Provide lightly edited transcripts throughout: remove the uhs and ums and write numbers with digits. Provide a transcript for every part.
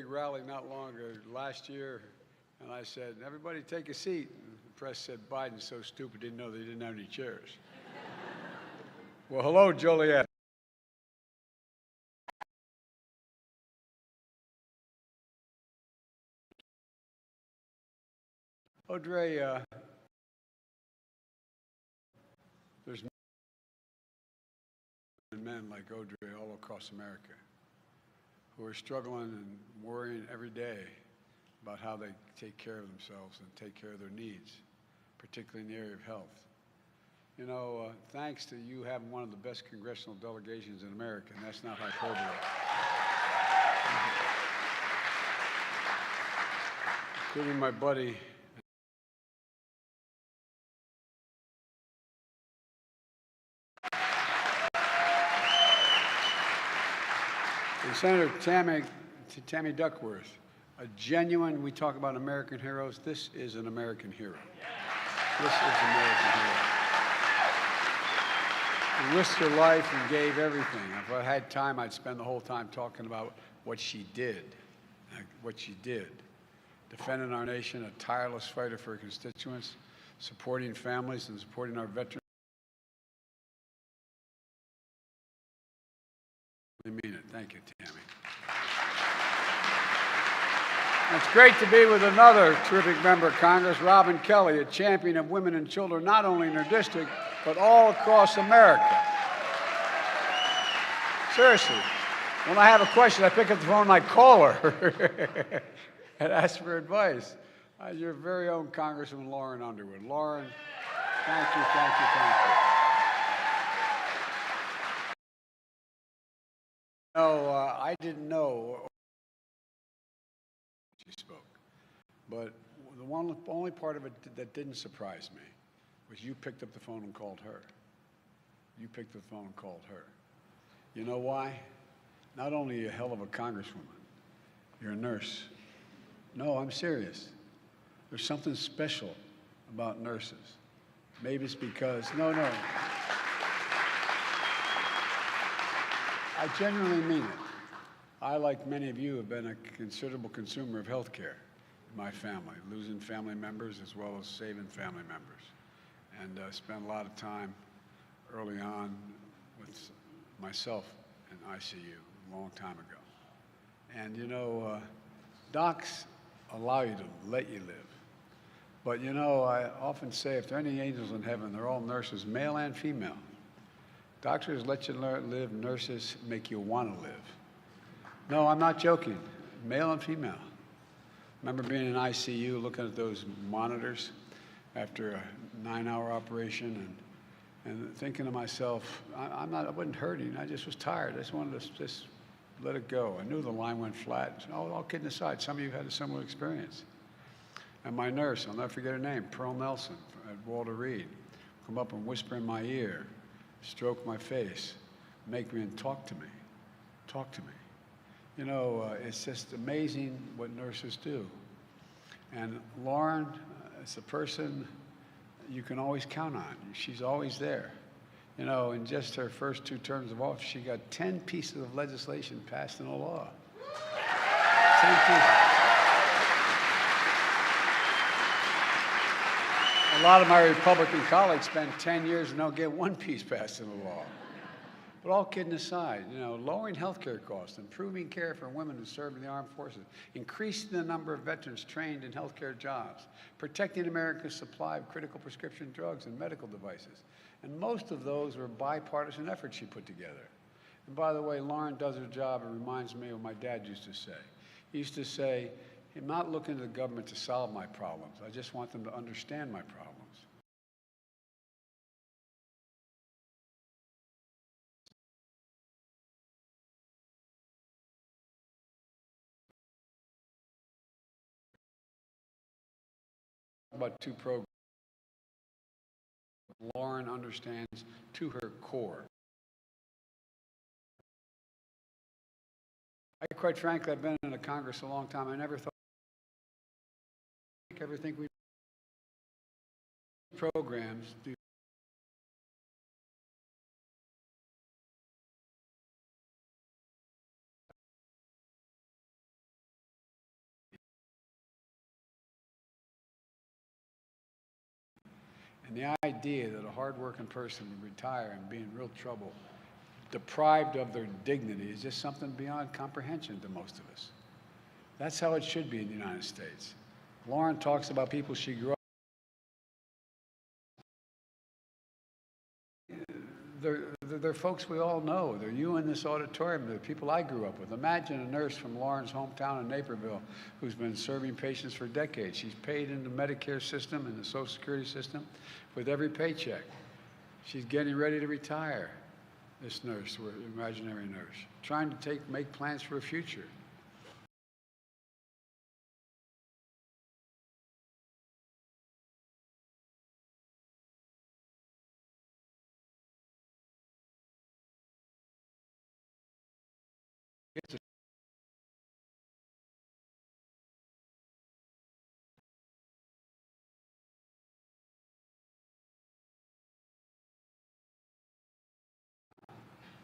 big rally not long ago, last year, and I said, everybody take a seat. And the press said, Biden's so stupid, didn't know they didn't have any chairs. Well, hello, Joliet. Audrey, there's men like Audrey all across America who are struggling and worrying every day about how they take care of themselves and take care of their needs, particularly in the area of health. You know, thanks to you having one of the best congressional delegations in America, and that's not hyperbole. Including my buddy, and Senator Tammy Duckworth, a genuine, we talk about American heroes, this is an American hero. This is an American hero. She risked her life and gave everything. If I had time, I'd spend the whole time talking about what she did, defending our nation, a tireless fighter for her constituents, supporting families and supporting our veterans. I mean it. Thank you, Tammy. It's great to be with another terrific member of Congress, Robin Kelly, a champion of women and children, not only in her district, but all across America. Seriously, when I have a question, I pick up the phone and I call her and ask for advice. Your very own Congresswoman Lauren Underwood. Lauren, thank you, thank you, thank you. No, I didn't know she spoke, but the only part of it that didn't surprise me was you picked up the phone and called her. You picked up the phone and called her. You know why? Not only are you a hell of a congresswoman, you're a nurse. No, I'm serious. There's something special about nurses. Maybe it's because, no. I genuinely mean it. I, like many of you, have been a considerable consumer of health care in my family, losing family members as well as saving family members. And spent a lot of time early on with myself in ICU a long time ago. And you know, docs allow you to let you live. But you know, I often say if there are any angels in heaven, they're all nurses, male and female. Doctors let you live, nurses make you want to live. No, I'm not joking, male and female. I remember being in ICU looking at those monitors after a 9-hour operation and thinking to myself, I wasn't hurting, I just was tired. I just wanted to just let it go. I knew the line went flat. All kidding aside, some of you had a similar experience. And my nurse, I'll never forget her name, Pearl Nelson at Walter Reed, come up and whisper in my ear, stroke my face, make me and talk to me. Talk to me. You know, it's just amazing what nurses do. And Lauren is a person you can always count on. She's always there. You know, in just her first 2 terms of office, she got 10 pieces of legislation passed into law. 10 pieces. A lot of my Republican colleagues spend 10 years and don't get 1 piece passed into law. But all kidding aside, you know, lowering health care costs, improving care for women who serve in the armed forces, increasing the number of veterans trained in health care jobs, protecting America's supply of critical prescription drugs and medical devices. And most of those were bipartisan efforts she put together. And by the way, Lauren does her job. It reminds me of what my dad used to say. He used to say, I'm not looking to the government to solve my problems. I just want them to understand my problems. About 2 programs Lauren understands to her core. Quite frankly, I've been in the Congress a long time. I never thought everything we programs do. And the idea that a hardworking person would retire and be in real trouble, deprived of their dignity, is just something beyond comprehension to most of us. That's how it should be in the United States. Lauren talks about people she grew up with. They're folks we all know. They're you in this auditorium. They're people I grew up with. Imagine a nurse from Lauren's hometown in Naperville who's been serving patients for decades. She's paid into the Medicare system and the Social Security system with every paycheck. She's getting ready to retire, this nurse, imaginary nurse, trying to make plans for a future.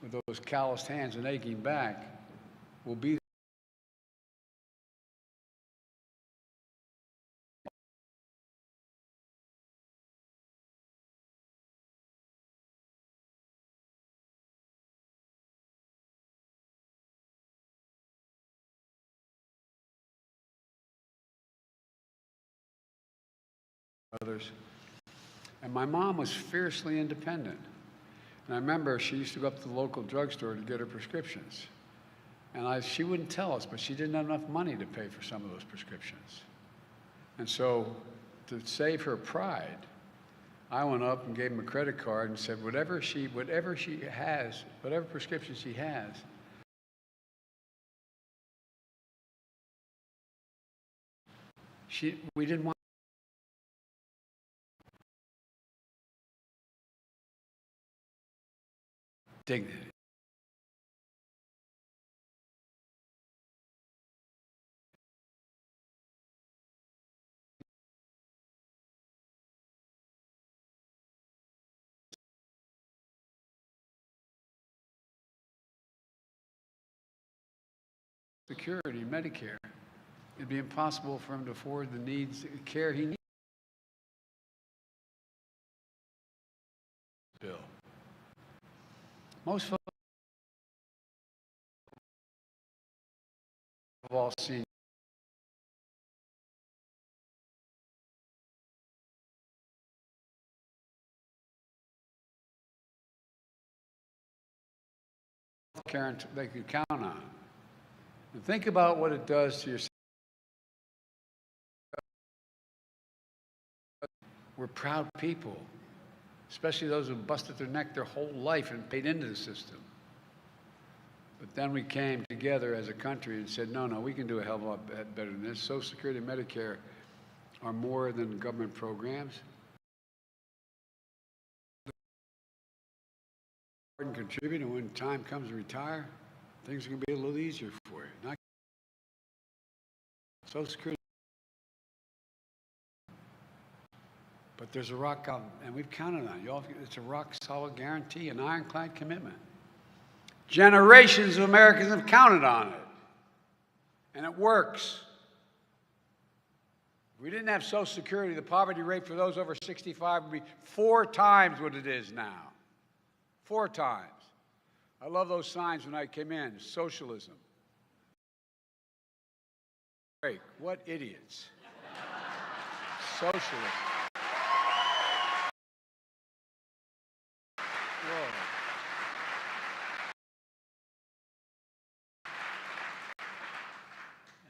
With those calloused hands and aching back, will be others. And my mom was fiercely independent. And I remember she used to go up to the local drugstore to get her prescriptions. And she wouldn't tell us, but she didn't have enough money to pay for some of those prescriptions. And so to save her pride, I went up and gave him a credit card and said, whatever she has, whatever prescription she has, we didn't want dignity. Security and Medicare. It'd be impossible for him to afford the care he needs. Bill. Most folks have all seen care they could count on. And think about what it does to your. We're proud people, especially those who busted their neck their whole life and paid into the system. But then we came together as a country and said, no, we can do a hell of a lot better than this. Social Security and Medicare are more than government programs. And contribute, and when time comes to retire, things are going to be a little easier for you. Not Social Security. But there's a rock out, and we've counted on it. It's a rock-solid guarantee, an ironclad commitment. Generations of Americans have counted on it, and it works. If we didn't have Social Security, the poverty rate for those over 65 would be 4 times what it is now. 4 times. I love those signs when I came in. Socialism. Great. What idiots. Socialism. Whoa.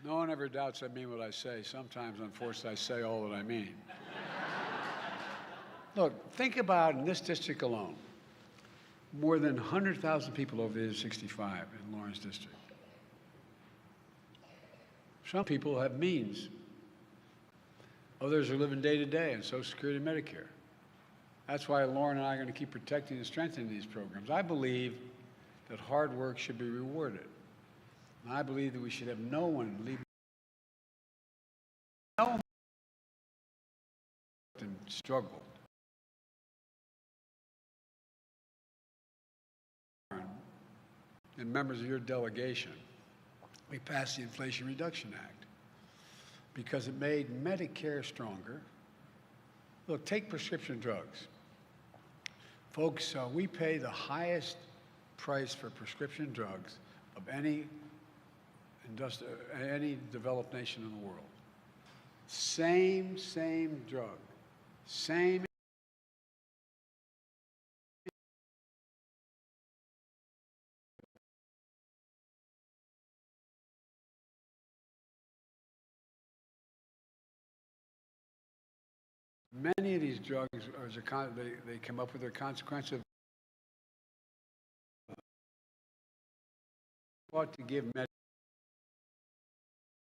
No one ever doubts I mean what I say. Sometimes, unfortunately, I say all that I mean. Look, think about in this district alone, more than 100,000 people over the age of 65 in Lawrence District. Some people have means. Others are living day to day on Social Security and Medicare. That's why Lauren and I are going to keep protecting and strengthening these programs. I believe that hard work should be rewarded. And I believe that we should have no one leave and struggle. And members of your delegation, we passed the Inflation Reduction Act because it made Medicare stronger, Look, take prescription drugs. Folks, we pay the highest price for prescription drugs of any developed nation in the world. Same drug, same. Many of these drugs they come up with their consequences. Ought to give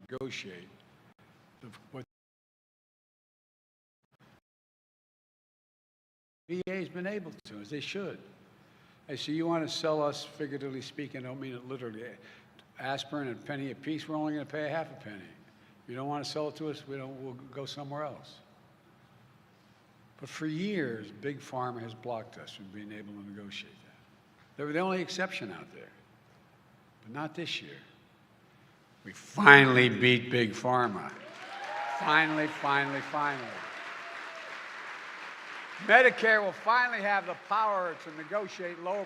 negotiate what VA has been able to, as they should. Hey, so you want to sell us, figuratively speaking, I don't mean it literally, aspirin and a penny a piece, we're only going to pay half a penny. If you don't want to sell it to us, we'll go somewhere else. But for years, Big Pharma has blocked us from being able to negotiate that. They were the only exception out there. But not this year. We finally beat Big Pharma. Finally. Medicare will finally have the power to negotiate lower.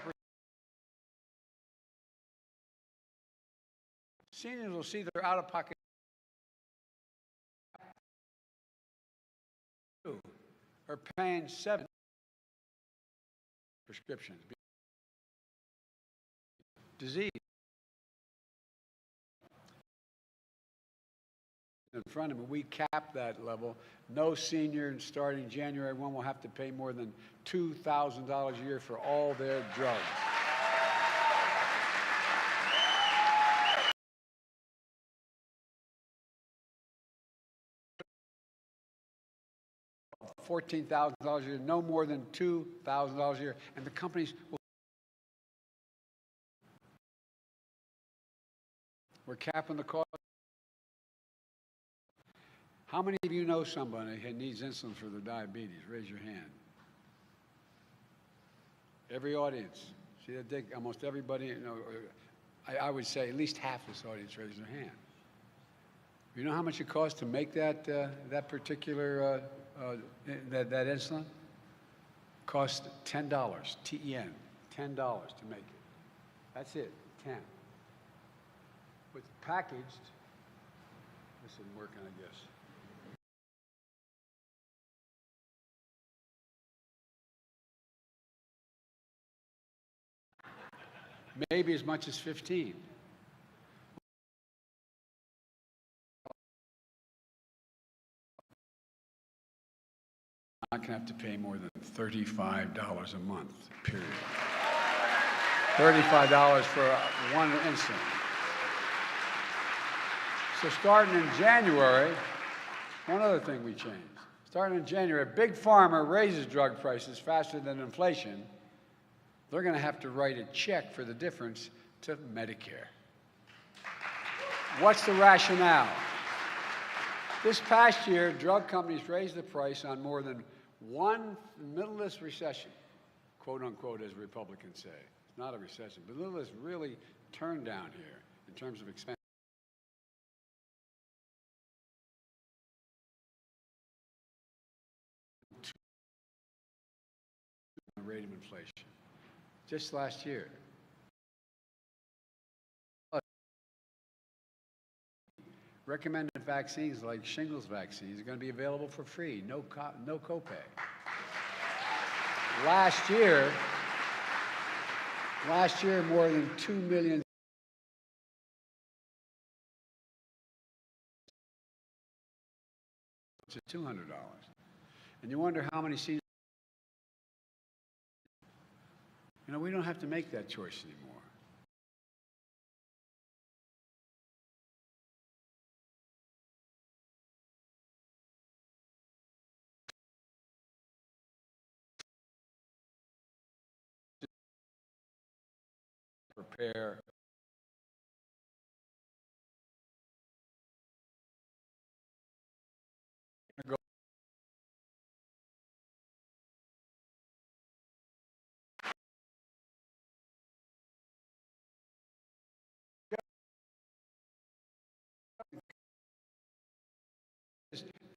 Seniors will see their out-of-pocket are paying 7 prescriptions. Disease. In front of me, we cap that level. No senior starting January 1 will have to pay more than $2,000 a year for all their drugs. $14,000 a year, no more than $2,000 a year, and the companies will. We're capping the cost. How many of you know somebody who needs insulin for their diabetes? Raise your hand. Every audience. See that, Dick? Almost everybody, I would say at least half this audience raised their hand. You know how much it costs to make that particular that insulin? Costs $10, T-E-N, $10 to make it. That's it, 10. But packaged, this isn't working, I guess. Maybe as much as 15. Not going to have to pay more than $35 a month, period. $35 for one insulin. So starting in January, one other thing we changed. Starting in January, Big Pharma raises drug prices faster than inflation. They're going to have to write a check for the difference to Medicare. What's the rationale? This past year, drug companies raised the price on more than one middle of this recession, quote unquote, as Republicans say. It's not a recession, but the middle is really turned down here in terms of expense. The rate of inflation. Just last year. Recommended vaccines like shingles vaccines are going to be available for free, no copay. Last year, more than 2 million to $200. And you wonder how many seniors. We don't have to make that choice anymore. Prepare.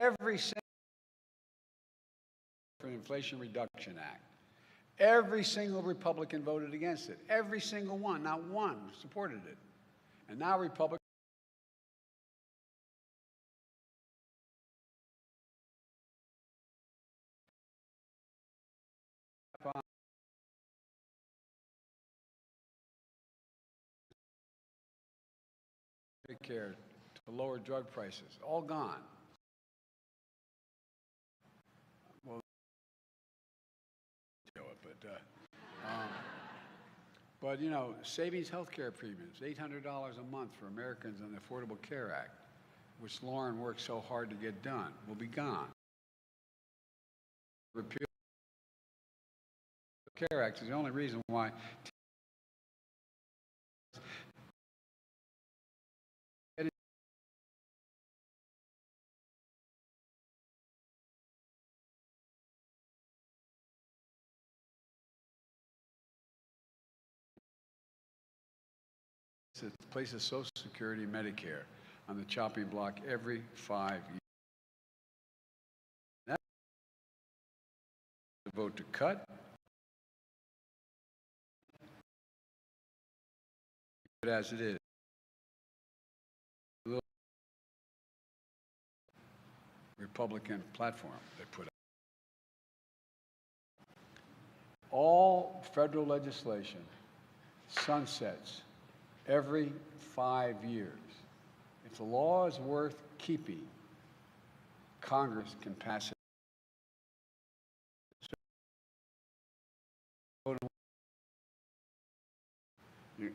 Every for the Inflation Reduction Act. Every single Republican voted against it. Every single one, not one, supported it. And now Republicans Medicare to lower drug prices, all gone. Well, but you know, savings health care premiums, $800 a month for Americans on the Affordable Care Act, which Lauren worked so hard to get done, will be gone. Repeal the Care Act is the only reason why it places Social Security and Medicare on the chopping block every 5 years. That's the vote to cut. As it is. Republican platform they put out. All federal legislation sunsets every 5 years. If the law is worth keeping, Congress can pass it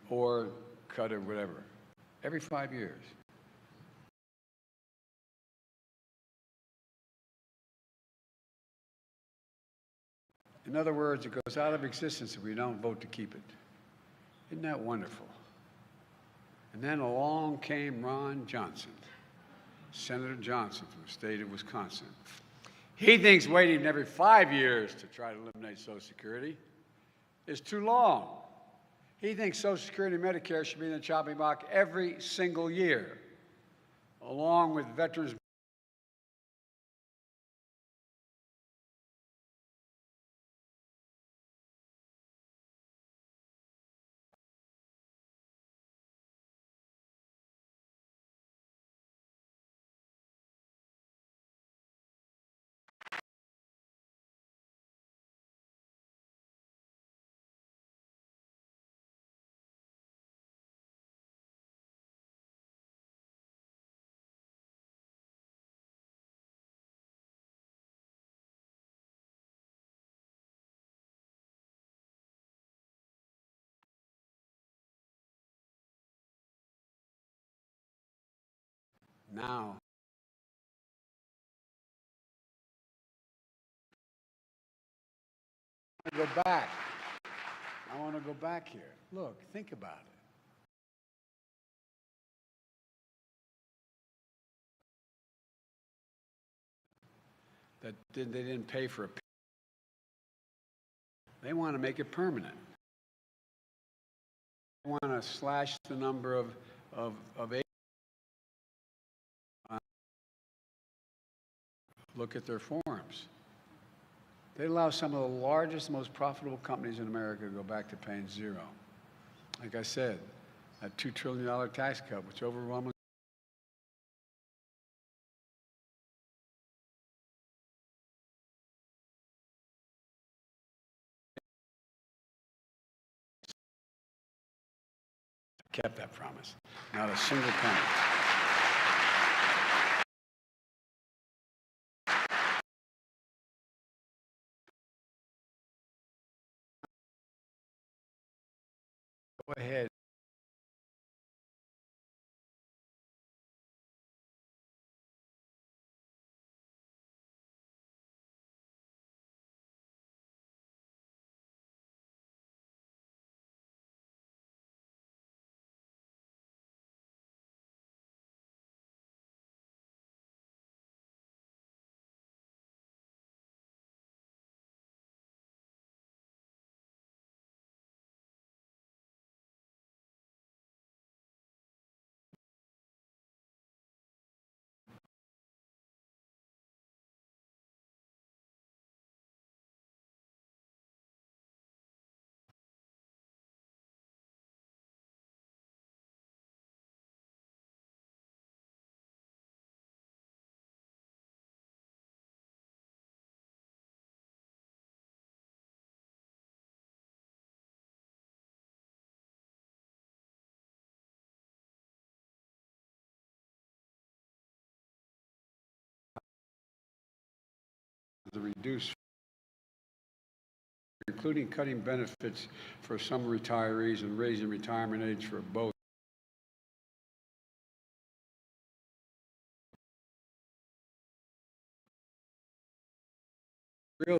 or cut it, whatever, every 5 years. In other words, it goes out of existence if we don't vote to keep it. Isn't that wonderful? And then along came Ron Johnson, Senator Johnson from the state of Wisconsin. He thinks waiting every 5 years to try to eliminate Social Security is too long. He thinks Social Security and Medicare should be in the chopping block every single year, along with veterans. Now, I want to go back. I want to go back here. Look, think about it. They didn't pay for a. They want to make it permanent. They want to slash the number of look at their forms. They allow some of the largest, most profitable companies in America to go back to paying zero. Like I said, that $2 trillion tax cut, which overwhelmingly kept that promise. Not a single penny. Go ahead. the reduced, including cutting benefits for some retirees and raising retirement age for both. Real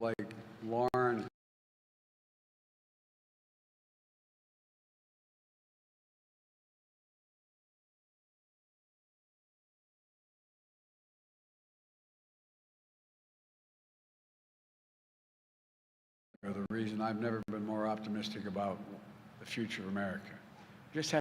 like Lauren are the reason I've never been more optimistic about the future of America. Just had